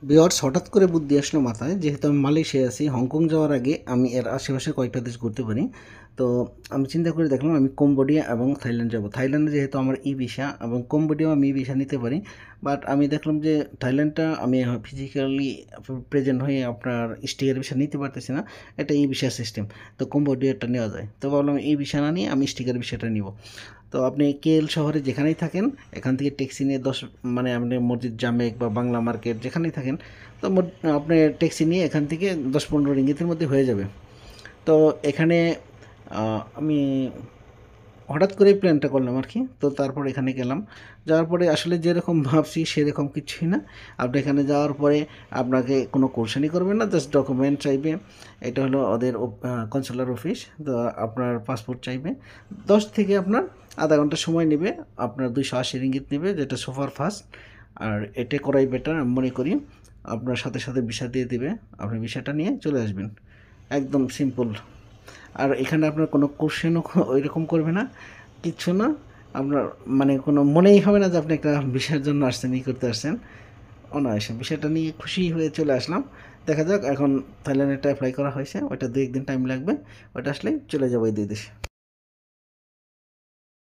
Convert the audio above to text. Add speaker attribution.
Speaker 1: Viewers, হঠাৎ করে বুদ্ধি আসলো মাথায়, যেহেতু আমি মালয়েশিয়ায় আছি, হংকং যাওয়ার আগে আমি এর আশেপাশে কয়েকটা দেশ ঘুরতে পারি। তো আমি চিন্তা করে দেখলাম আমি কম্বোডিয়া এবং থাইল্যান্ড যাব। থাইল্যান্ডে যেহেতু আমার ই ভিসা এবং কম্বোডিয়াও আমি ই ভিসা নিতে পারি, বাট আমি দেখলাম যে থাইল্যান্ডটা আমি ফিজিক্যালি প্রেজেন্ট হয়ে আপনার স্টিকার ভিসা নিতে পারতেছি না, এটা ই ভিসা সিস্টেম। তো কম্বোডিয়াটা নেওয়া যায়, তো ভাবলাম ই ভিসা না নিয়ে আমি স্টিকার ভিসাটা নিব। তো আপনি কেএল শহরে যেখানেই থাকেন, এখান থেকে ট্যাক্সি নিয়ে মানে আপনি মসজিদ জামেক বা বাংলা মার্কেট যেখানেই থাকেন, তো আপনি ট্যাক্সি নিয়ে এখান থেকে 10-15 রিঙ্গিতের মধ্যে হয়ে যাবে। তো এখানে আমি হঠাৎ করেই প্ল্যানটা করলাম আর কি। তো তারপর এখানে গেলাম, যাওয়ার পরে আসলে যেরকম ভাবছি সেরকম কিছুই না। আপনি এখানে যাওয়ার পরে আপনাকে কোনো কোশ্চেনই করবে না, জাস্ট ডকুমেন্ট চাইবে। এটা হলো ওদের কনসুলার অফিস। তো আপনার পাসপোর্ট চাইবে, 10 থেকে আপনার আধা ঘন্টা সময় নেবে। আপনার 280 রিঙ্গিত নেবে, যেটা সুপার ফাস্ট। আর এটা করাই বেটার আমি মনে করি। আপনার সাথে সাথে ভিসা দিয়ে দিবে, আপনি ভিসাটা নিয়ে চলে আসবেন। একদম সিম্পল। আর এখানে আপনার কোনো কোশ্চেনও ওইরকম করবে না, কিচ্ছু না। আপনার মানে কোনো মনেই হবে না যে আপনি একটা বিষয়ের জন্য আসছেন, ই করতে আসছেন। অনায়াসে বিষয়টা নিয়ে খুশি হয়ে চলে আসলাম। দেখা যাক, এখন থাইল্যান্ডেরটা অ্যাপ্লাই করা হয়েছে, ওইটা 2-1 দিন টাইম লাগবে। ওইটা আসলেই চলে যাবো এই 2 দেশে।